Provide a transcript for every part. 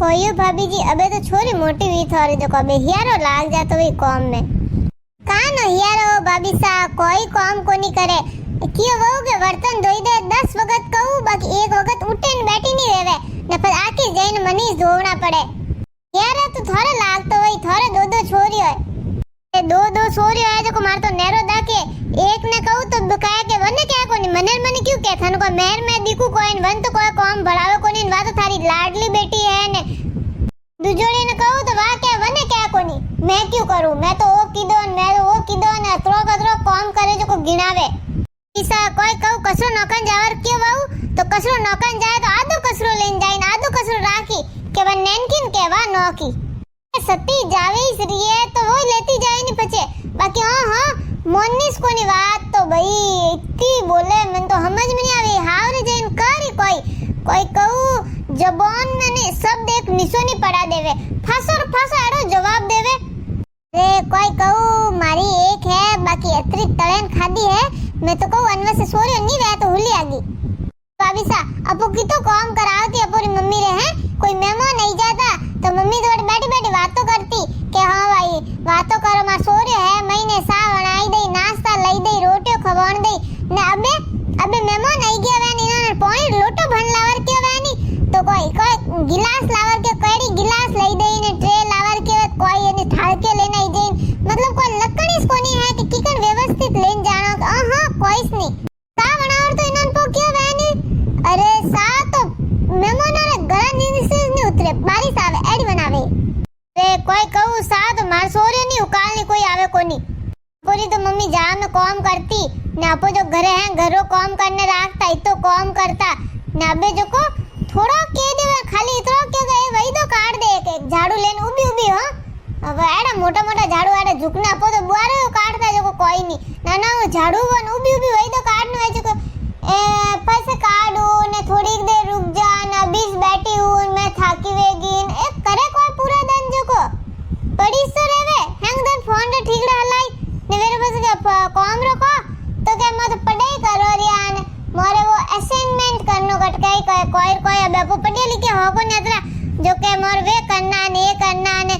कोई भाभी जी अबे तो छोरी मोटी हुई थोड़ी देखो अबे हियारो लाग जा तो वही कॉम में कान हियारो भाभी सा कोई काम को नहीं करे कियो वो के बर्तन धोई दे 10 वक्त कहूं बाकी एक वक्त उठे न बैठी नहीं रेवे न पर आके जईन मनीष धोवना पड़े यार तो थोड़े लाग तो वही थोड़े दो छोरी है दो छोरी है जो को मार तो नेरो दाके एक ने कहूं तो बकाया के वने क्या कोनी मने क्यों के थन को मेर में दिखू कोई वन तो कोई काम बढ़ावे कोनी वा तो थारी लाडली बेटी है ने दुजोड़ी ने कहूं तो वा के वने क्या कोनी मैं क्यों करूं मैं तो ओ कीदो ने अतरो काम करे जो को गिनावे ईसा कोई कहू कसरो नौकन जावर क्यों वाऊ तो कसरो नौकन जाए तो आधो कसरो लेन जाए आधो कसरो राखी के वन नैनकिन केवा नौकी सती जावे इस रिए तो वो लेती जाए नहीं पचे बाकी हां मोनिस कोनी बात तो भाई इतनी बोले मन तो समझ में नहीं आवे हावरे जैन करी कोई कहू जबान में नहीं सब देख निशानी पड़ा देवे फासो एड़ो जवाब देवे रे कोई कहू मारी एक है बाकी अतरी तळेन खादी है मैं तो कहू अनवा से सोरी नहीं वे तो हुली आगी भाभी सा अपो की तो काम करावती अपोरी मम्मी रे हैं कोई मेहमान नहीं जाता तो मम्मी तो बैठी बातों करती के हां भाई बातों करो मार सोरी है महीने सा बनाई दई नाश्ता लई दई रोटियो खवाण दई ने अबे मेहमान आई गया वे इन्होंने पानी लोटो भन लावर के वेनी तो कोई गिलास लावर के केड़ी गिलास लई दई ने ट्रे लावर के कोई ने थाल के लेना ही जई मतलब कोई लकड़ी कोनी है कि किकन व्यवस्थित लेन जानो हां कोईस नहीं सा बनावर तो इन्होंने पो क्यों वेनी अरे सा तो मेहमानों रे गला नींद से नहीं उतरे बारिश आवे एडी बनावे रे कोई कहू सा तो मार सोरे नहीं उकाल नहीं कोई आवे कोनी पूरी तो मम्मी जा में काम करती ने अपो जो घरे हैं घरों काम करने राखता इतो काम करता ने अबे जो को थोड़ा के दे खाली इतरो क्यों गए वही तो काट दे एक झाड़ू लेन उबी हो अब एड़ा मोटा झाड़ू एड़ा झुकना अपो तो बुआरे काटता जो को कोई नहीं ना वो झाड़ू वन उबी वही तो काटनो है जो को पैसे काटू ने थोड़ी देर रुक जा ना 20 बैठी हूं मैं थाकी वेगी एक करे कोई पूरा दिन जो को पड़ी सो रेवे हैंग दन फोन रे ठीकड़ा हलाई ने मेरे पास के काम रखो तो के मैं तो पढ़ाई करो रियान मोरे वो असाइनमेंट करनो कटकाई कोई अब अपो पढ़े लिखे हो को नेत्रा जो के मोर वे करना ने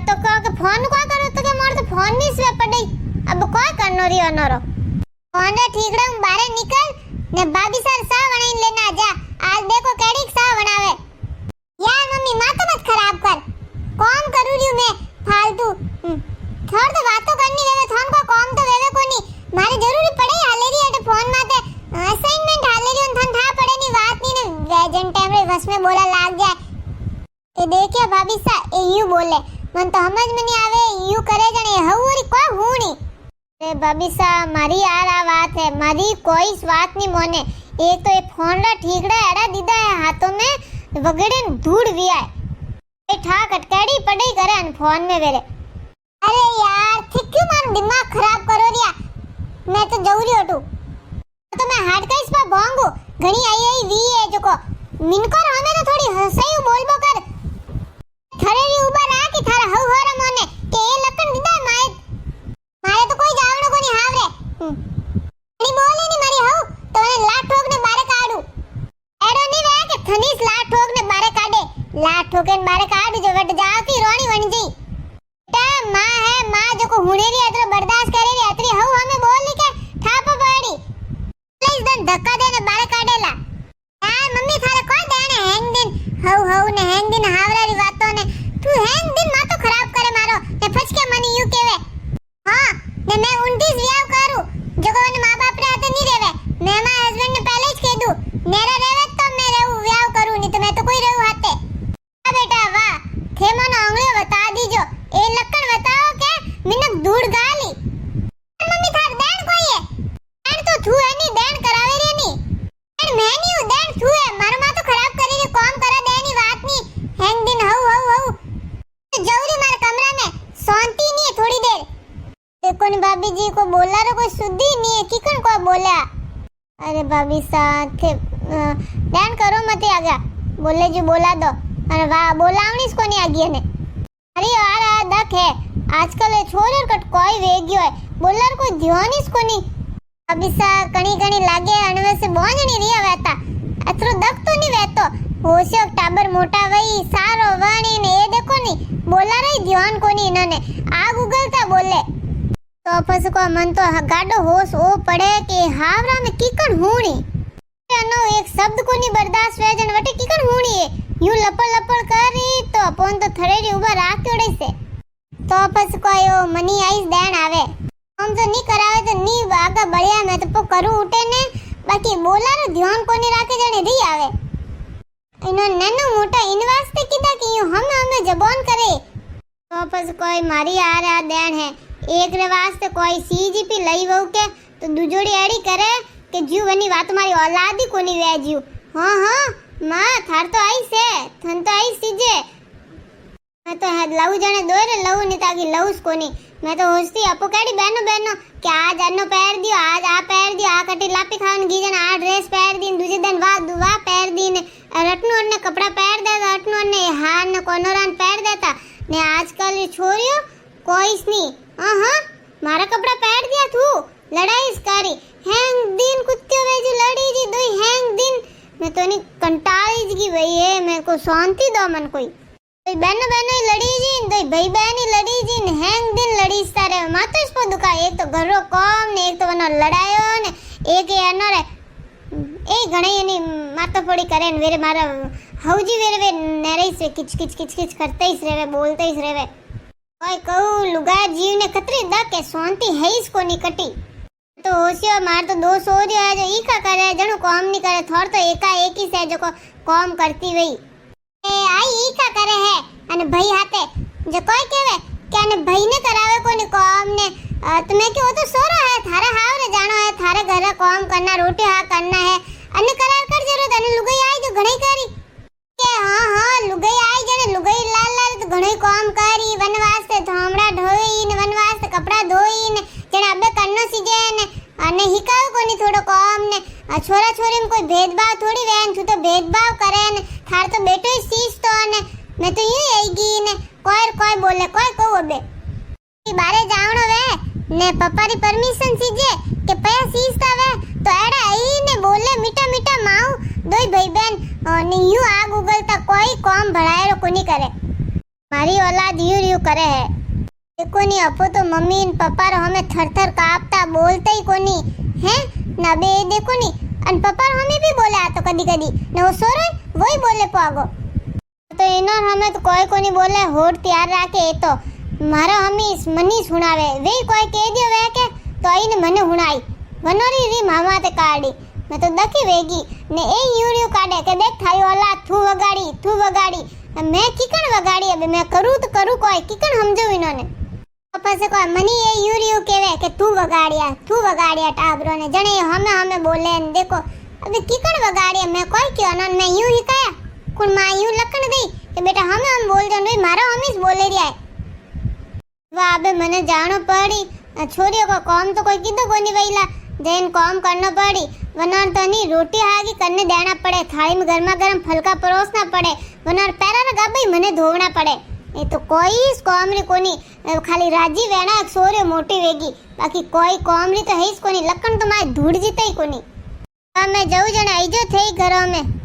तो को के फोन को करो तो के मोर तो फोन नहीं से पढ़ाई अब कोई करनो रियो नरो फोन रे ठीकड़ा बाहर निकल ने भाभी सर सा बनाई लेना जा आज देखो केड़ी सा बनावे यार मम्मी माथा मत खराब कर काम करू रही मैं फालतू थोड़ तो बातों करनी वेवे थोन को काम तो वेवे कोनी मारे जरूरी पड़े हाले री अटे फोन माते असाइनमेंट हाले री थन था पड़े नी बात नी ने वेजन टाइम रे बस में बोला लाग जाए ए देखिए भाभी सा ए यू बोले मन तो समझ में नहीं आवे यू करे जने हवरी कोई हूनी ए भाभी सा मारी यार आ बात है मारी कोई बात नहीं मोने एक तो ये फोन रा ठीकड़ा एड़ा दीदा है हाथों में वगड़े धूड़ भी आए ए ठा कटकाड़ी पड़ी करे अन फोन में वेरे अरे यार ठीक क्यों मारो दिमाग खराब करो रिया मैं तो जौरी हटू तो मैं हार्ड का इस पर भांगू घणी आई वी है जो को मिनकर हमें तो थोड़ी हंसाई बोलबो कर थरेरी ऊपर आ कि थारा हव हरा मोने के ए लकन दीदा माए मारे तो कोई जावड़ो कोनी हावरे नहीं बोली नहीं मारी हव तो ने लाठ ठोक ने बारे काडू एडो नहीं वे के थनीस लाठ ठोक ने बारे काडे लाठ ठोके ने बारे काड जो वट जाती रोणी बन जी बेटा मां है मां जो को हुनेरी अतरो बर्दाश्त करेरी अतरी हव हमें बोल ली के थाप पड़ी प्लीज दन धक्का देने बारे काडेला यार मम्मी थारे कोई देने हैंग दिन हव ने हैंग दिन हावरा री बातों ने तू हैंग दिन मा तो खराब करे मारो ने फचके मनी यू केवे हां ने मैं 29 व्याव करू जो को ने मां बाप रे हाथे नहीं रेवे मैं मां हस्बैंड ने पहले ही कह दूं मेरा रेवे तो मैं रहू व्याव करू नहीं तो मैं तो कोई रहू हाथे हां बेटा वाह थे मनो अंगलियों बता दीजो ए लक्कड़ बताओ के मिनक धूड़ गाली मम्मी थार देन कोई है देन तो थू है नहीं देन करावे रे नहीं देन मैं नहीं हूं देन थू है मारो मां तो खराब करे रे काम करा देनी बात नहीं हैंग दिन हव तो जल्दी मार कमरा में शांति नहीं है थोड़ी देर देखो ने भाभी जी को बोला रो कोई सुधी नहीं है किकन को बोला अरे भाभी साथ देन करो मत आ गया बोले जी बोला दो अरे वाह बोलावनी इसको नहीं आ गई ने अरे यार आ दक है आजकल छोरे कट कोई वेग्यो है बोलर कोई ध्यान इसको नहीं अभी सा कणी लागे अनवे से बोंजनी रिया वेता अतरो दक तो नहीं वेतो होशियो टाबर मोटा वही सारो वाणी ने ये देखो नी बोला रही ध्यान कोनी इन्होंने आग उगलता बोले तो फस को मन तो गाडो होश ओ पड़े कि हावरा में कीकण हुणी नो एक शब्द कोनी बर्दाश्त वे जन वटे कीकण हुणी है यूं लपड़ लपड़ करी तो अपन तो थड़ेड़ी उबा राख्योड़े से तो फस को यो मनी आईस देण आवे हम तो नी करावे तो नी आगा बढ़िया मैं तो करू उठे ने बाकी बोला रो ध्यान कोनी राखे जने री आवे इनो ननो मोटा इन वास्ते कीधा कि हम हमें जबान करे तो पस कोई मारी आ रहा देन है एक रे वास्ते कोई सीजीपी लई वऊ के तो दुजोड़ी एड़ी करे के जीव वनी बात मारी औलाद ही कोनी वे जीव हां हां मां थार तो आई से थन तो आई सीजे मैं तो लऊ जने दोरे लऊ नी ताकी लऊस कोनी मैं तो होस्ती अपो केडी बहनो कि आज अन्नो पैर दियो आज आ पैर दियो आ कटी लापी खावन गीजन आ ड्रेस पैर दीन दूजे दिन वा पैर दीन रटनु ने कपड़ा पैर देता रटनु ने हार ने कोनोरान पैर देता ने आजकल छोरियो कोईस नी हां मारा कपड़ा पैर दिया तू लड़ाई करी हैंग दिन कुत्ते वेजी लड़ी जी दो हैंग दिन मैं तो नहीं कंटाली जी वही है मेरे को शांति दो मन कोई तो बहन लड़ी जी दो भाई बहन लड़ी जी ने हैंग दिन लड़ी सारे मातो इस पर दुखा एक तो घरो कम ने एक तो वनो लड़ायो ने एक ये अनो रे ए घणे एनी मातो पड़ी करे ने वेरे मारा हौजी वेरे वे नरे से किच किच करते ही रेवे बोलते ही रेवे कोई कहू लुगा जीव ने खतरी दा के शांति है इसको नी कटी तो होशियो मार तो दो सोरियो है जो ई का करे जणो काम नहीं करे थोड़ तो एका एक ही से जो को काम करती वही ए आई ई का करे है अने भाई हाथे जो कोई कहवे के अने भाई ने करावे कोनी काम ने तुम्हें क्यों तो सोरा है थारे हावरे जानो है थारे घर काम करना रोटी हा करना है अने करार कर जरूरत अने लुगाई आई जो घणी करी के हां लुगाई आई जने लुगाई लाल तो घणी काम करी वनवास से धामड़ा ढोई ने वनवास से कपड़ा धोई ने जने अबे कन्नो सीजे ने अने हिकाव कोनी थोड़ो काम ने छोरा छोरी में कोई भेदभाव थोड़ी वेन तू तो भेदभाव करे ने थार तो बेटो ही सीस तो ने मैं तो यूं आईगी ने कोई बोले कोई कहू अबे बारे जावणो वे ने पप्पा री परमिशन सीजे के पया सीसता वे तो एड़ा आई ने बोले मीठा मीठा माऊ दोई भाई बहन ने यूं आग उगलता कोई काम भड़ाएरो कोनी करे मारी औलाद यूं करे है देखो नी अपो तो मम्मी न पप्पा रो हमें थरथर कापता बोलते ही कोनी हैं ना बे देखो नी अन पप्पा हमें भी बोले तो कदी कदी ने वो सोरे वही बोले पागो तो इनो हमें तो कोई बोले होड़ तैयार राखे तो मारा हमी मनी सुनावे वे कोई कह दियो वे के तो आई ने मने हुणाई वनोरी री मामा ते काडी मैं तो दखी वेगी ने ए यूरियो काडे के देख थाई औलाद थू वगाड़ी मैं किकण वगाड़ी अबे मैं करू तो करू कोई किकण समझो इनोने पापा से कोई मनी ए यूरियो केवे के तू वगाड़िया टाबरो ने जने हमें बोले ने देखो अबे किकण वगाड़िया मैं कोई क्यों न मैं यूं ही कया कुण मां यूं लखण दई के बेटा हम बोल दो नहीं मारो हमीस बोले रिया वाह अबे मने जानो पड़ी छोरियों को काम तो कोई किदो कोनी वईला जैन काम करना पड़ी वनार तो नहीं रोटी हागी करने देना पड़े थाली में गर्मा गर्म फलका परोसना पड़े वनार पैरा ना गाबई मने धोवना पड़े ये तो कोई इस कामरी कोनी खाली राजी वेना सोरे मोटी वेगी बाकी कोई कामरी तो है इस कोनी लखन तो माय धूड़ जीते ही कोनी मैं जाऊ जने आईजो थे घरों में